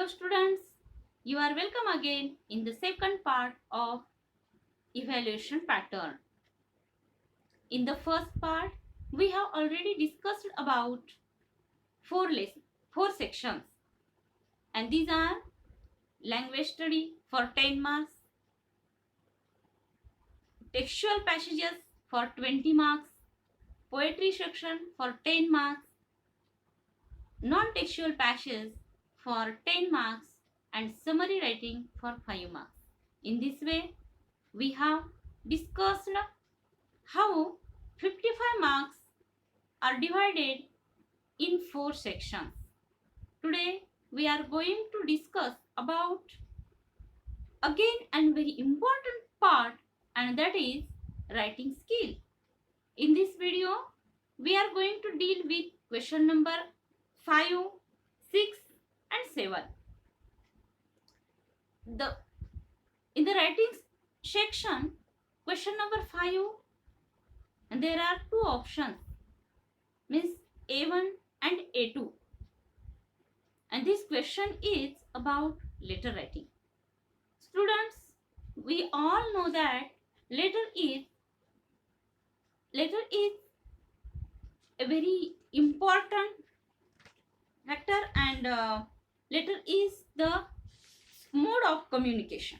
students, you are welcome again in the second part of evaluation pattern. In the first part, we have already discussed about four sections, and these are language study for 10 marks, textual passages for 20 marks, poetry section for 10 marks, non-textual passages for 10 marks, and summary writing for 5 marks. In this way, we have discussed how 55 marks are divided in 4 sections. Today, we are going to discuss about again and very important part, and that is writing skill. In this video, we are going to deal with question number 5, 6 and 7. In the writing section, question number 5, and there are two options, means A1 and A2. And this question is about letter writing. Students, we all know that letter is a very important factor, and letter is the mode of communication.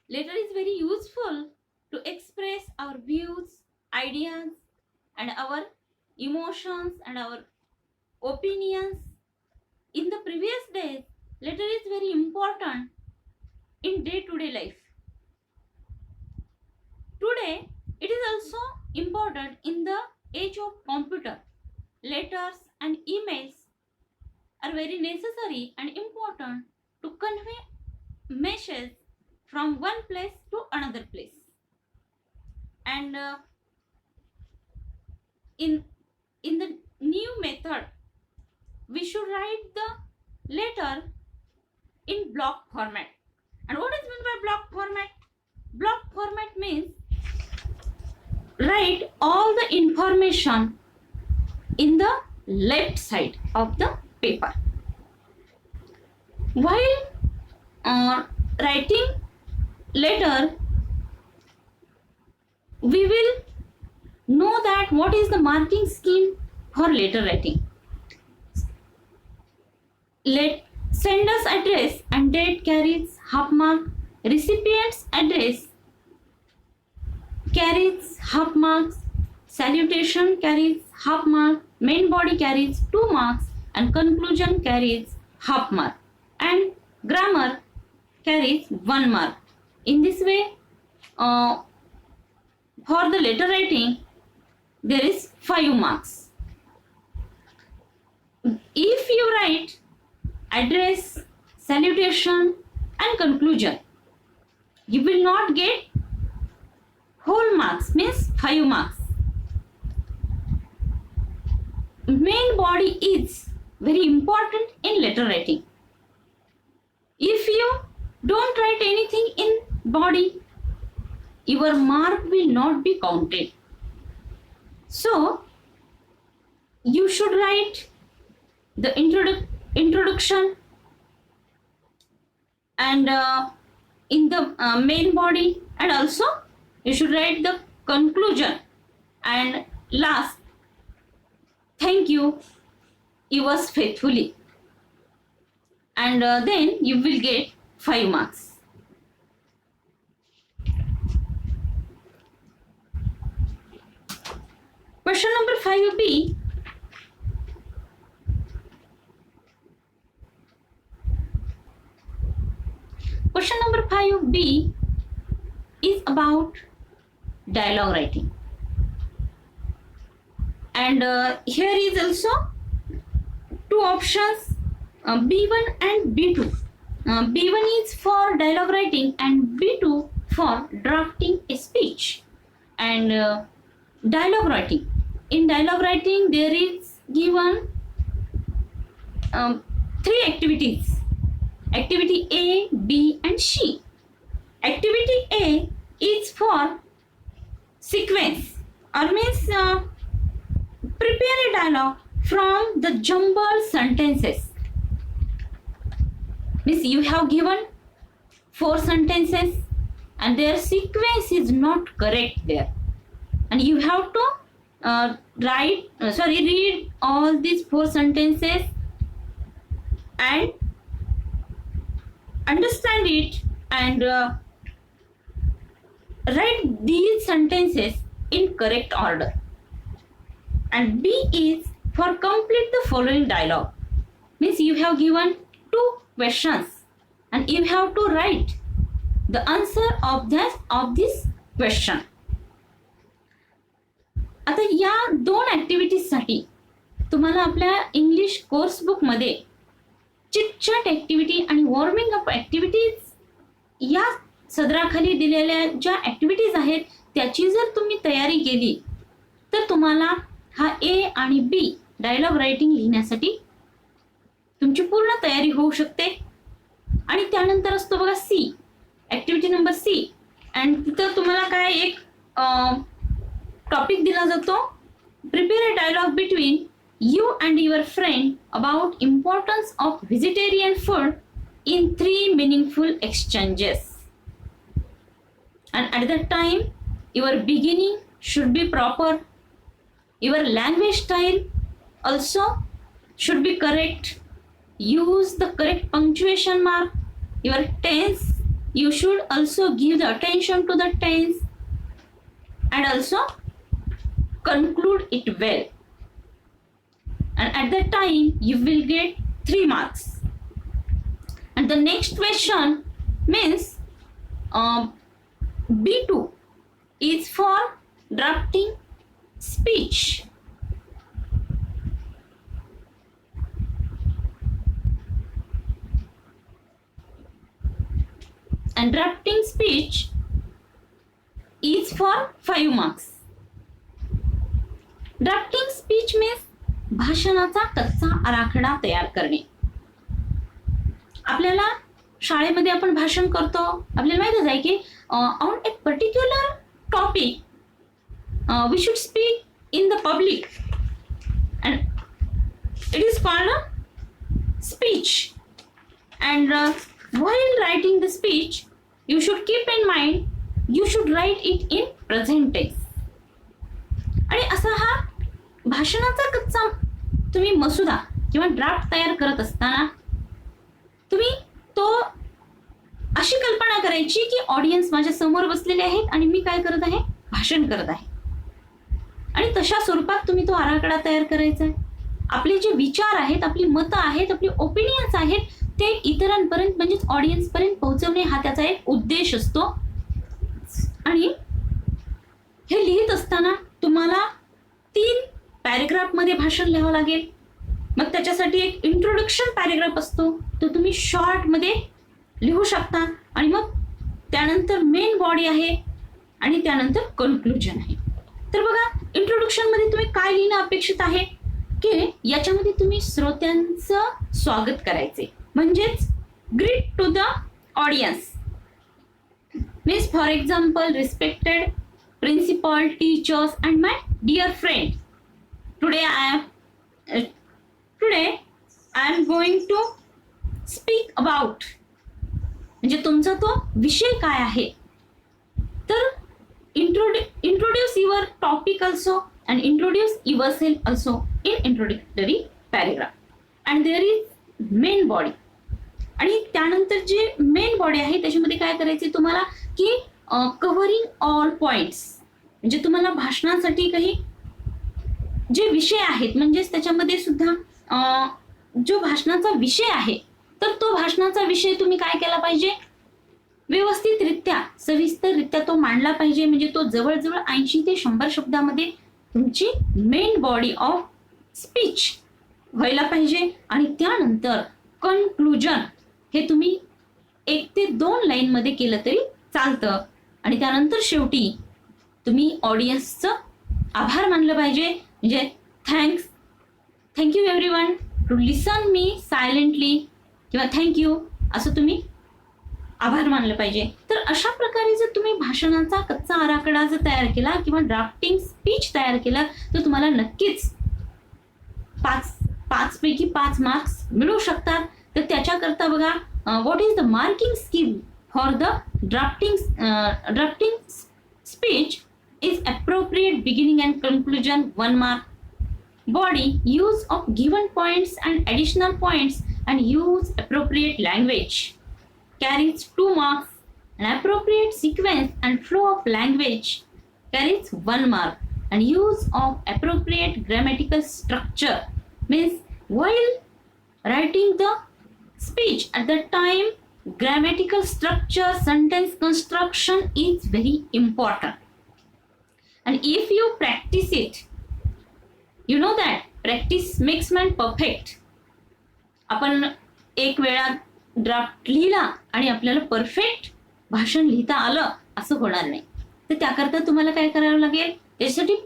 Letter is very useful to express our views, ideas, and our emotions and our opinions. In the previous days, letter is very important in day-to-day life. Today, it is also important in the age of computer. Letters and emails are very necessary and important to convey messages from one place to another place. And in the new method, we should write the letter in block format. And what is meant by block format? Block format means write all the information in the left side of the paper. While writing letter, we will know that what is the marking scheme for letter writing. Sender's address and date carries half mark. Recipient's address carries half marks. Salutation carries half mark. Main body carries 2 marks, and conclusion carries half mark. And grammar carries 1 mark. In this way, for the letter writing, there is 5 marks. If you write address, salutation and conclusion, you will not get whole marks, means 5 marks. Main body is very important in letter writing. If you don't write anything in body, your mark will not be counted. So, you should write the introduction and in the main body, and also you should write the conclusion, and last, thank you, yours faithfully, and then you will get 5 marks. Question number 5B. Question number 5B is about dialogue writing. And here is also 2 options, B1 and B2. B1 is for dialogue writing and B2 for drafting a speech. And dialogue writing. In dialogue writing, there is given 3 activities. Activity A, B and C. Activity A is for sequence, or means prepare a dialogue from the jumbled sentences Means you have given 4 sentences and their sequence is not correct there, and you have to read all these 4 sentences and understand it and write these sentences in correct order. And B is for complete the following dialogue. Means you have given 2 questions and you have to write the answer of this question. आता या 2 activities साठी तुम्हाला आपल्या English course book मध्ये chitchat activity आणि warming up activities या सदराखाली दिलेल्या ज्या ऍक्टिव्हिटीज आहेत त्याची जर तुम्ही तयारी केली तर तुम्हाला हा ए आणि बी डायलॉग रायटिंग लिहिण्यासाठी तुमची पूर्ण तयारी होऊ शकते. आणि त्यानंतर असतो बघा सी, ऍक्टिव्हिटी नंबर सी, आणि तिथं तुम्हाला काय एक टॉपिक दिला जातो, prepare a dialogue between you and your friend about importance of vegetarian food in 3 meaningful exchanges. And at that time your beginning should be proper, your language style also should be correct, use the correct punctuation mark, your tense you should also give the attention to the tense, and also conclude it well. And at that time you will get 3 marks. And the next question means B2 is for drafting speech. And drafting speech is for 5 marks. Drafting speech means भाषणाचा कच्चा आराखडा तयार करणे. आपल्याला शाळेमध्ये आपण भाषण करतो, आपल्याला माहितच आहे की on a particular topic we should speak in the public and it is called a speech. And while writing the speech you should keep in mind you should write it in present tense. आणि असा हा भाषणाचा कच्चा तुम्ही मसुदा किंवा draft तयार करत असताना तुम्ही तो अशी कल्पना करायची की ऑडियन्स माझ्या समोर बसलेले आहेत आणि मी काय करत आहे, भाषण करत आहे, आणि तशा स्वरूपात तुम्ही तो आराखडा तयार करायचा आहे. आपले जे विचार आहेत, आपली मतं आहेत, आपली ओपिनियन्स आहेत ते इतरांपर्यंत म्हणजेच ऑडियन्स पर्यंत पोहोचवणे हा त्याचा एक उद्देश असतो. आणि हे लिहित असताना तुम्हाला 3 पॅरेग्राफ मध्ये भाषण लिहावं लागेल. मग त्याच्यासाठी एक इंट्रोडक्शन पॅरेग्राफ असतो, तो तुम्ही शॉर्ट मध्ये लिहू शकता. आणि मग त्यानंतर मेन बॉडी आहे आणि त्यानंतर कन्क्लुजन आहे. तर बघा, इंट्रोडक्शन मध्ये तुम्ही काय लिहिणं अपेक्षित आहे की याच्यामध्ये तुम्ही श्रोत्यांचं स्वागत करायचे, म्हणजेच greet to the audience. Means for example, respected principal, teachers and my dear friend, today I am going to speak about, म्हणजे तुमचा तो विषय काय आहे. तर introduce your topic also and introduce yourself also in introductory paragraph. And there is main body. आणि त्यानंतर जे मेन बॉडी आहे त्याच्यामध्ये काय करायचे तुम्हाला की कव्हरिंग ऑल पॉइंट्स, म्हणजे तुम्हाला भाषणासाठी काही जे विषय आहेत म्हणजेच त्याच्यामध्ये सुद्धा जो भाषणाचा विषय आहे तर तो भाषणाचा विषय तुम्ही काय केला पाहिजे, व्यवस्थितरित्या सविस्तररित्या तो मांडला पाहिजे. म्हणजे तो जवळजवळ 80 ते 100 शब्दामध्ये तुमची मेन बॉडी ऑफ स्पीच व्हायला पाहिजे. आणि त्यानंतर कन्क्लुजन हे तुम्ही 1 ते 2 लाईन मध्ये केलं तरी चालतं. आणि त्यानंतर शेवटी तुम्ही ऑडियन्सचं आभार मानलं पाहिजे, म्हणजे thank you everyone to listen me silently किंवा थँक्यू असं तुम्ही आभार मानलं पाहिजे. तर अशा प्रकारे जर तुम्ही भाषणाचा कच्चा आराखडा जर तयार केला किंवा ड्राफ्टिंग स्पीच तयार केला तर तुम्हाला नक्कीच 5 पैकी 5 मार्क्स मिळू शकतात. तर त्याच्याकरता बघा what is the marking scheme for the drafting speech is appropriate beginning and conclusion 1 mark. Body use of given points and additional points and use appropriate language carries 2 marks. An appropriate sequence and flow of language carries 1 mark. And use of appropriate grammatical structure means while writing the speech at that time grammatical structure, sentence construction is very important. And if you practice it, you know that practice makes man perfect. आपण एक वेळा draft लिहिला आणि आपल्याला perfect भाषण लिहिता आलं असं होणार नाही. तर त्याकरता तुम्हाला काय करावं लागेल, त्यासाठी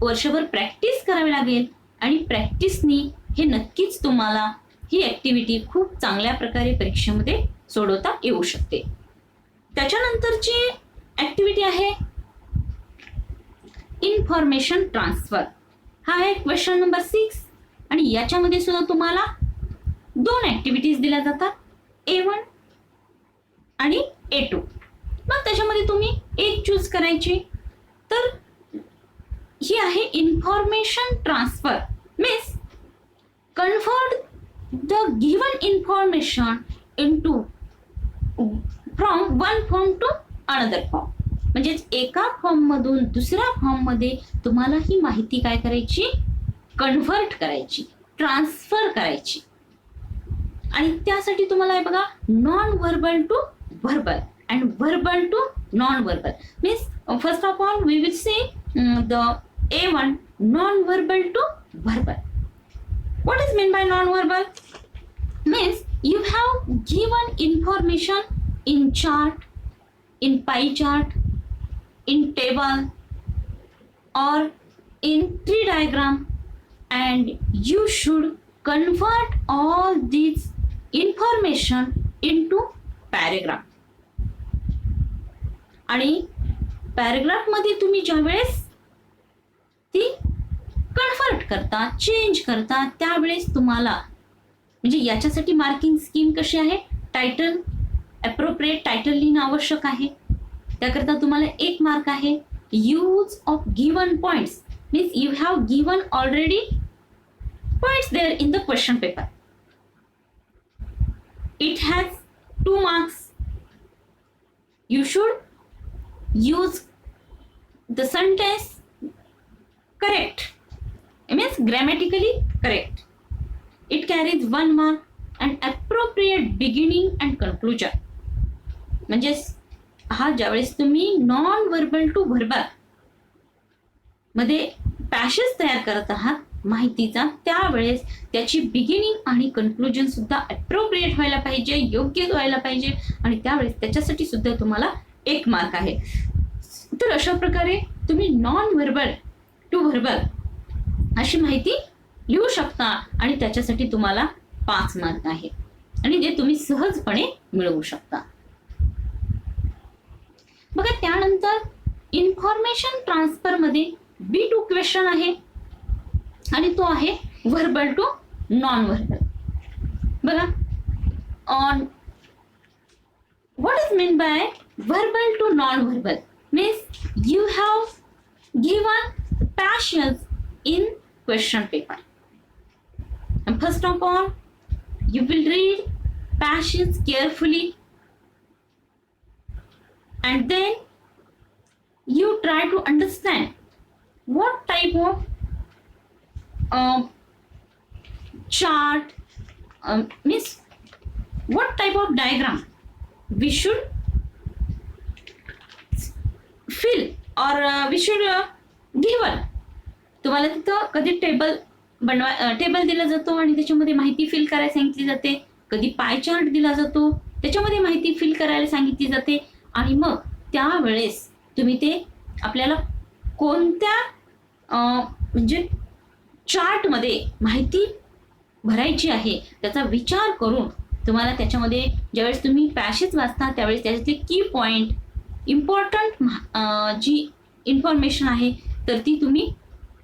वर्षभर प्रॅक्टिस करावी लागेल. आणि प्रॅक्टिसनी हे नक्कीच तुम्हाला ही ॲक्टिव्हिटी खूप चांगल्या प्रकारे परीक्षेमध्ये सोडवता येऊ शकते. त्याच्यानंतरची ॲक्टिव्हिटी आहे इन्फॉर्मेशन ट्रान्सफर. हा आहे क्वेश्चन नंबर 6 आणि याच्यामध्ये सुद्धा तुम्हाला 2 ॲक्टिव्हिटीज दिल्या जातात, A1 आणि A2. मग त्याच्यामध्ये तुम्ही एक चूज करायची. तर ही आहे information transfer means convert the given information into from one form to another form. म्हणजेच एका फॉर्ममधून दुसऱ्या फॉर्ममध्ये तुम्हाला ही माहिती काय करायची, कन्व्हर्ट करायची, ट्रान्सफर करायची. आणि त्यासाठी तुम्हाला बघा non verbal to verbal and verbal to non verbal means first of all we will see the A1 non verbal to verbal. What is meant by non-verbal? Means you have given information in chart, in pie chart, in table or in tree diagram, and you should convert all these information into paragraph. आणि paragraph मध्ये तुम्ही ज्यावेळेस ती convert करता, change करता, त्यावेळेस तुम्हाला म्हणजे याच्यासाठी मार्किंग स्कीम कशी आहे, टायटल ॲप्रोप्रिएट टायटल लिहिणं आवश्यक आहे. त्याकरता तुम्हाला 1 मार्क आहे. Use of given points means you have given already points there in the question paper. It has 2 marks. You should use the sentence correct. It means grammatically correct. It carries 1 mark and appropriate beginning and conclusion. म्हणजे हा ज्यावेळेस तुम्ही non verbal to verbal मध्ये passage तयार करत आहात माहितीचा, त्यावेळेस त्याची बिगिनिंग आणि कन्क्लुजन सुद्धा अप्रोप्रिएट व्हायला पाहिजे, योग्य व्हायला पाहिजे. आणि त्यावेळेस त्याच्यासाठी सुद्धा तुम्हाला 1 मार्क आहे. तर अशा प्रकारे तुम्ही नॉन व्हर्बल टू व्हर्बल अशी माहिती लिहू शकता आणि त्याच्यासाठी तुम्हाला 5 मार्क आहे आणि जे तुम्ही सहजपणे मिळवू शकता. बघा त्यानंतर इन्फॉर्मेशन ट्रान्सफर मध्ये B2 क्वेश्चन आहे आणि तो आहे व्हर्बल टू नॉन व्हर्बल. बघा on what is mean by verbal to non verbal means you have given passages in question paper. And first of all, you will read passage carefully and then you try to understand what type of chart means what type of diagram we should fill or we should given. तुम्हाला तिथं कधी table दिला जातो आणि त्याच्यामध्ये माहिती fill करायला सांगितली जाते, कधी पाय चार्ट दिला जातो त्याच्यामध्ये माहिती फिल करायला सांगितली जाते. आणि मग त्यावेळेस तुम्ही ते आपल्याला कोणत्या म्हणजे चार्टमध्ये माहिती भरायची आहे त्याचा विचार करून तुम्हाला त्याच्यामध्ये ज्यावेळेस तुम्ही पॅसेज वाचता त्यावेळेस त्याच्यातले की पॉइंट इम्पॉर्टंट जी इन्फॉर्मेशन आहे तर ती तुम्ही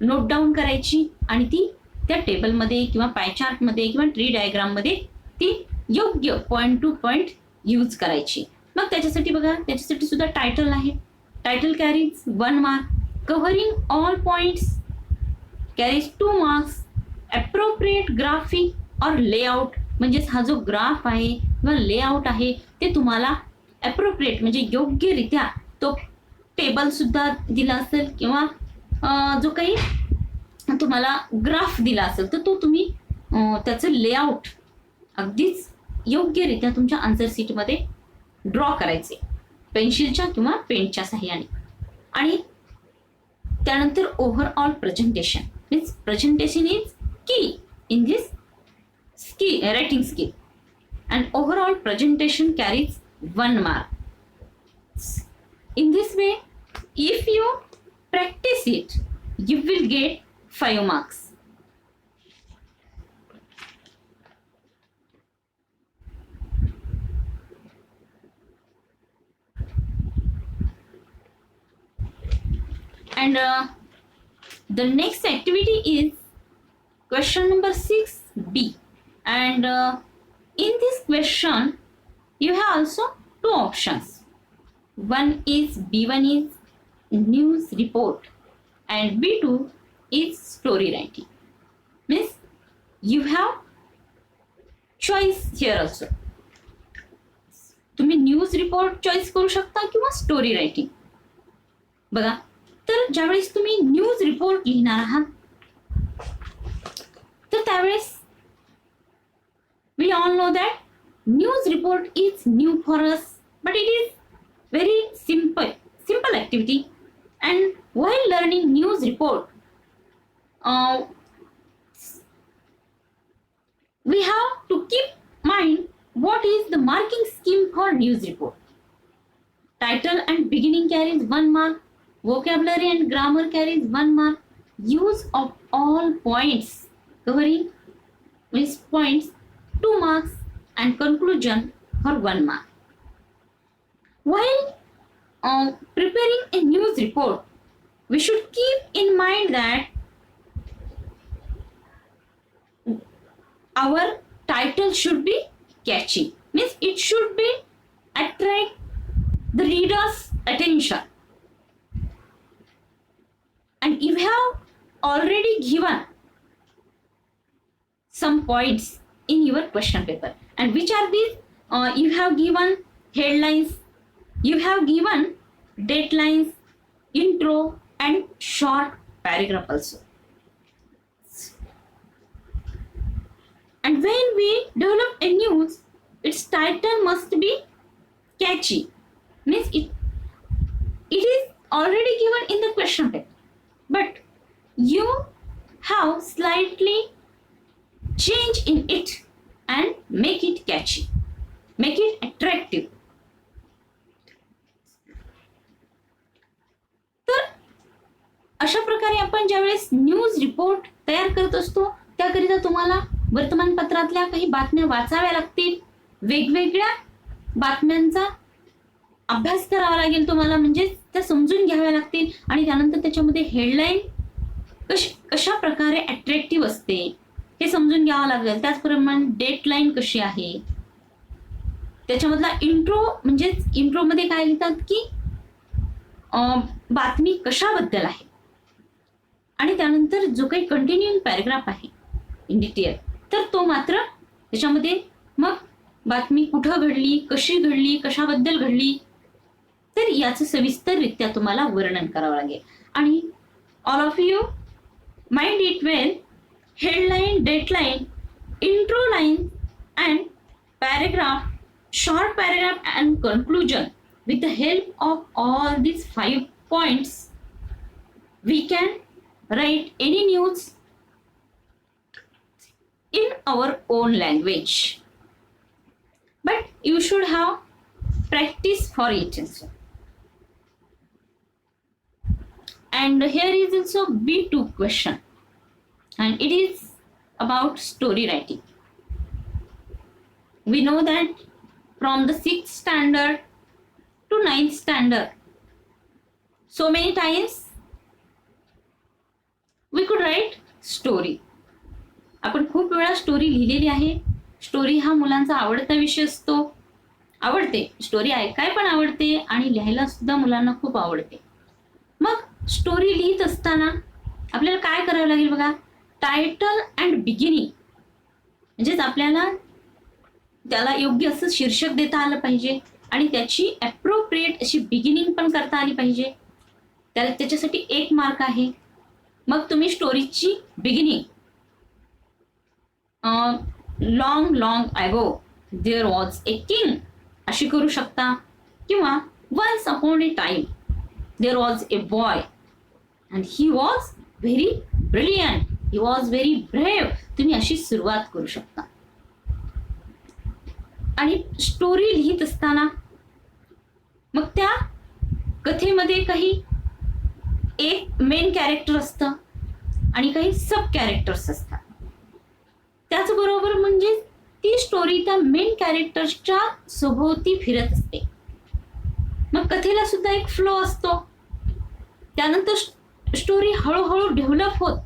नोट डाऊन करायची आणि ती त्या टेबलमध्ये किंवा पाय चार्टमध्ये किंवा ट्री डायग्राममध्ये ती योग्य पॉइंट टू पॉइंट यूज करायची. मग त्याच्यासाठी बघा, त्याच्यासाठी सुद्धा टायटल आहे. Title carries 1 mark. Covering all points carries 2 marks. Appropriate graphic और लेआउट, म्हणजेच हा जो ग्राफ आहे किंवा लेआउट आहे ते तुम्हाला ॲप्रोप्रिएट म्हणजे योग्यरित्या तो टेबल सुद्धा दिला असेल किंवा जो काही तुम्हाला ग्राफ दिला असेल तर तो तुम्ही त्याचं लेआउट अगदीच योग्यरित्या तुमच्या आन्सर शीटमध्ये ड्रॉ करायचे पेन्सिलच्या किंवा पेनच्या साह्याने. आणि त्यानंतर overall presentation means presentation is key in this writing skill and overall presentation carries 1 mark. In this way, if you practice it, you will get 5 marks. And the next activity is question number 6B. And in this question, you have also 2 options. B1 is news report and B2 is story writing. Means you have choice here also. तुम्ही news report choice करू शकता किंवा story writing. बघा, तर ज्यावेळेस तुम्ही news report लिहिणार आहात तर त्यावेळेस we all know that news report is new for us, but it is very simple activity. And while learning news report, we have to keep mind what is the marking scheme for news report. Title and beginning carries 1 mark. Vocabulary and grammar carries 1 mark. Use of all points covering means points 2 marks and conclusion for 1 mark. While preparing a news report, we should keep in mind that our title should be catchy. Means it should be attract the reader's attention. And you have already given some points in your question paper. And which are these? You have given headlines. You have given deadlines, intro and short paragraph also. And when we develop a news, its title must be catchy. Means it is already given in the question paper, but you have slightly change in it and make it catchy, make it attractive. अशा प्रकारे आपण ज्यावेळेस news report तयार करत असतो त्याकरिता तुम्हाला वर्तमानपत्रातल्या काही बातम्या वाचाव्या लागतील. वेगवेगळ्या बातम्यांचा अभ्यास करावा लागेल तुम्हाला, म्हणजे त्या समजून घ्याव्या लागतील. आणि त्यानंतर त्याच्यामध्ये हेडलाईन कशा प्रकारे अट्रॅक्टिव्ह असते हे समजून घ्यावं लागेल. त्याचप्रमाणे डेडलाईन कशी आहे, त्याच्यामधला इंट्रो म्हणजेच इंट्रोमध्ये काय लिहितात की बातमी कशाबद्दल आहे. आणि त्यानंतर जो काही कंटिन्यूइंग पॅराग्राफ आहे इन डिटेल तर तो मात्र त्याच्यामध्ये मग बातमी कुठं घडली, कशी घडली, कशाबद्दल घडली तर याचं सविस्तररित्या तुम्हाला वर्णन करावं लागेल. आणि all of you mind it well. Headline, deadline, intro line and paragraph, short paragraph and conclusion. With the help of all these 5 points, we can write any news in our own language. But you should have practice for it also. And here is also B2 question, and it is about story writing. We know that from the 6th standard to 9th standard, so many times we could write story. आपण खूप वेळा story लिहिलेली आहे. Story हा मुलांचा आवडता विषय असतो. आवडते, स्टोरी ऐकाय पण आवडते आणि लिहायला सुद्धा मुलांना खूप आवडते. मग स्टोरी लिहित असताना आपल्याला काय करावं लागेल बघा, टायटल अँड बिगिनिंग म्हणजेच आपल्याला त्याला योग्य असं शीर्षक देता आलं पाहिजे आणि त्याची अप्रोप्रिएट अशी बिगिनिंग पण करता आली पाहिजे. त्याच्यासाठी 1 मार्क आहे. मग तुम्ही स्टोरीची beginning long long ago there was a king अशी करू शकता, किंवा once upon a time there was a boy and he was very brilliant, he was very brave, तुम्ही अशी सुरुवात करू शकता. आणि स्टोरी लिहित असताना मग त्या कथेमध्ये काही एक मेन कॅरेक्टर असतं आणि काही सब कॅरेक्टर्स असतात. त्याचबरोबर म्हणजे ती स्टोरी त्या मेन कॅरेक्टर्सच्या सभोवती फिरत असते. मग कथेला सुद्धा एक फ्लो असतो. त्यानंतर स्टोरी हळूहळू डेव्हलप होत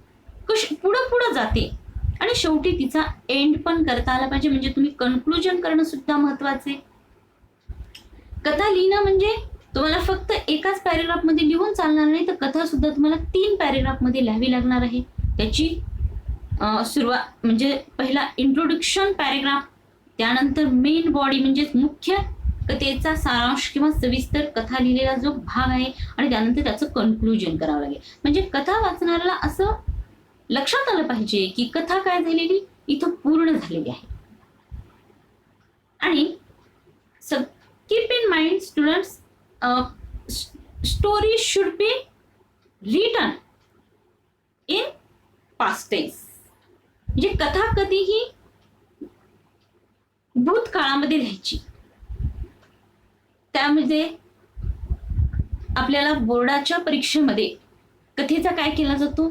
पुढं पुढं जाते आणि शेवटी तिचा एंड पण करता आला पाहिजे. म्हणजे तुम्ही कन्क्लुजन करणं सुद्धा महत्वाचे. कथा लिहिणं म्हणजे तुम्हाला फक्त एकाच पॅरेग्राफमध्ये लिहून चालणार नाही, तर कथा सुद्धा तुम्हाला 3 पॅरेग्राफमध्ये लिहावी लागणार आहे. त्याची सुरुवात म्हणजे पहिला इंट्रोडक्शन पॅरेग्राफ, त्यानंतर मेन बॉडी म्हणजे मुख्य कथेचा सारांश किंवा सविस्तर कथा लिहिलेला जो भाग आहे, आणि त्यानंतर त्याचं कन्क्लुजन करावं लागेल. म्हणजे कथा वाचणाऱ्याला असं लक्षात आलं पाहिजे की कथा काय झालेली इथं पूर्ण झालेली आहे. आणि keep in mind students, story should be written in past tense. म्हणजे कथा कधीही भूतकाळामध्ये लिहायची. त्यामध्ये आपल्याला बोर्डाच्या परीक्षेमध्ये कथेचा काय केला जातो,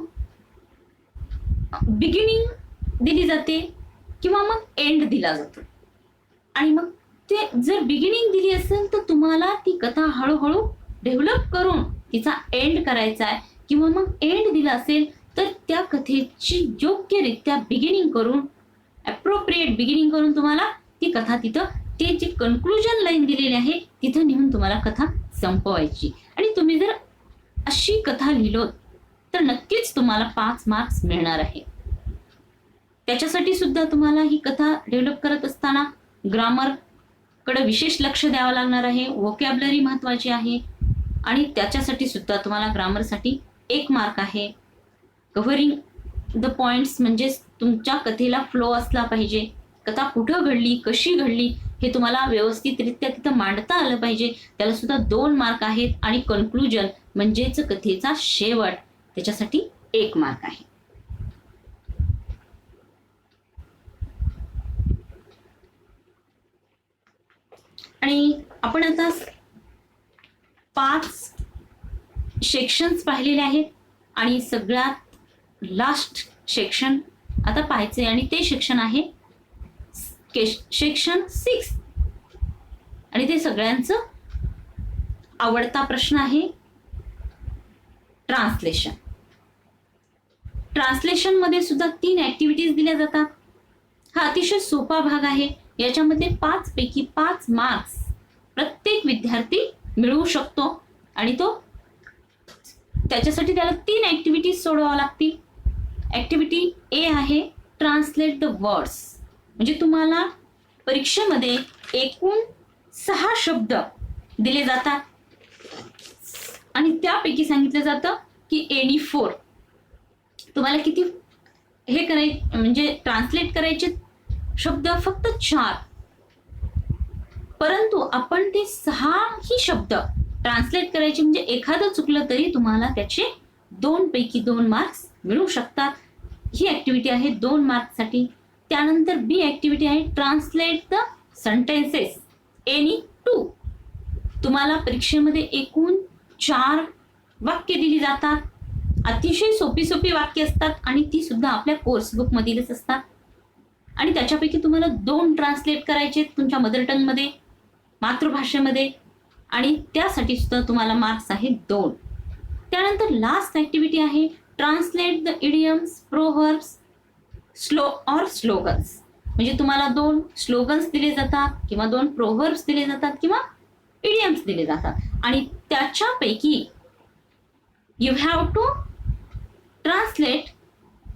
बिगिनिंग दिली जाते किंवा मग एंड दिला जातो. आणि मग ते जर बिगिनिंग दिली असेल तर तुम्हाला ती कथा हळूहळू डेव्हलप करून तिचा एंड करायचा आहे, किंवा मग एंड दिला असेल तर त्या कथेची योग्यरित्या बिगिनिंग करून, अप्रोप्रिएट बिगिनिंग करून तुम्हाला ती कथा तिथं ते जी कन्क्लुजन लाईन दिलेली आहे तिथं नेऊन तुम्हाला कथा संपवायची. आणि तुम्ही जर अशी कथा लिहिलो तर नक्कीच तुम्हाला 5 मार्क्स मिळणार आहे. त्याच्यासाठी सुद्धा तुम्हाला ही कथा डेव्हलप करत असताना ग्रामर कडे विशेष लक्ष द्यावं लागणार आहे. व्होकॅब्युलरी महत्वाची आहे आणि त्याच्यासाठी सुद्धा तुम्हाला ग्रामरसाठी 1 मार्क आहे. कव्हरिंग द पॉइंट्स म्हणजे तुमच्या कथेला फ्लो असला पाहिजे. कथा कुठं घडली, कशी घडली हे तुम्हाला व्यवस्थितरित्या तिथं मांडता आलं पाहिजे, त्याला सुद्धा 2 मार्क आहेत. आणि कन्क्लुजन म्हणजेच कथेचा शेवट, त्याच्यासाठी 1 मार्क आहे. आणि आपण आता 5 सेक्शन्स पाहिलेले आहेत आणि सगळ्यात लास्ट सेक्शन आता पाहायचे, आणि ते सेक्शन आहे सेक्शन 6. आणि ते सगळ्यांचं आवडता प्रश्न आहे, ट्रान्सलेशन. ट्रान्सलेशन मध्ये सुद्धा 3 ऍक्टिव्हिटीज दिल्या जातात. हा अतिशय सोपा भाग आहे. याच्यामध्ये 5 पैकी 5 मार्क्स प्रत्येक विद्यार्थी मिळवू शकतो, आणि तो त्याच्यासाठी त्याला 3 ऍक्टिव्हिटीज सोडवाव्या लागतील. ऍक्टिव्हिटी ए आहे ट्रान्सलेट द वर्ड्स. म्हणजे तुम्हाला परीक्षेमध्ये एकूण 6 शब्द दिले जातात आणि त्यापैकी सांगितलं जातं की एनी 4 तुम्हाला किती हे करायचे, म्हणजे ट्रान्सलेट करायचे शब्द फक्त 4, परंतु आपण ते 6 ही शब्द ट्रान्सलेट करायचे. म्हणजे एखादं चुकलं तरी तुम्हाला त्याचे 2 पैकी 2 मार्क्स मिळू शकतात. ही ऍक्टिव्हिटी आहे 2 मार्क्ससाठी. त्यानंतर बी ऍक्टिव्हिटी आहे ट्रान्सलेट द सेंटेन्सेस एनी 2. तुम्हाला परीक्षेमध्ये एकूण 4 वाक्य दिली जातात. अतिशय सोपी सोपी वाक्य असतात आणि ती सुद्धा आपल्या कोर्स बुक मधीलच असतात. आणि त्याच्यापैकी तुम्हाला 2 ट्रान्सलेट करायचे तुमच्या मदर टंग मध्ये, मातृभाषेमध्ये, आणि त्यासाठी सुद्धा तुम्हाला मार्क्स आहेत 2. त्यानंतर लास्ट ऍक्टिव्हिटी आहे translate the idioms, proverbs, slogans. म्हणजे तुम्हाला 2 स्लोगन्स दिले जातात किंवा 2 प्रोव्हर्ब्स दिले जातात किंवा इडियम्स दिले जातात आणि त्याच्यापैकी you have to translate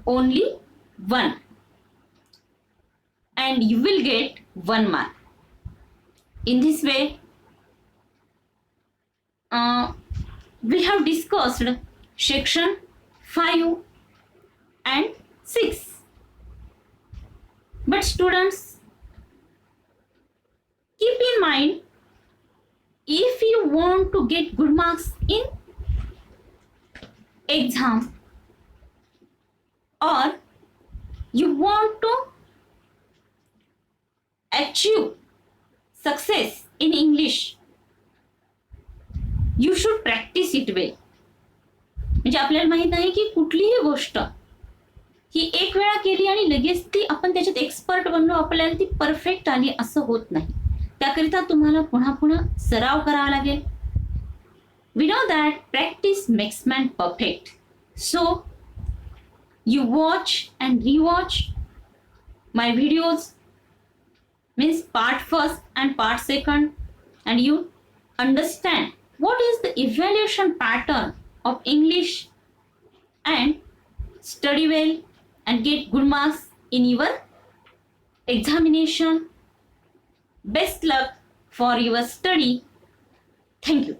only 1 and you will get 1 mark. In this way, we have discussed section 5 and 6. But students, keep in mind, if you want to get good marks in exam or you want to achieve success in English, you should practice it well. म्हणजे आपल्याला माहित आहे की कुठलीही गोष्ट ही एक वेळा केली आणि लगेच ती आपण त्याच्यात एक्सपर्ट बनलो, आपल्याला ती परफेक्ट आली असं होत नाही. त्याकरिता तुम्हाला पुन्हा पुन्हा सराव करावा लागेल. We know that practice makes man perfect. So you watch and rewatch my videos, means part first and part second, and you understand what is the evaluation pattern of English and study well and get good marks in your examination. Best luck for your study. Thank you.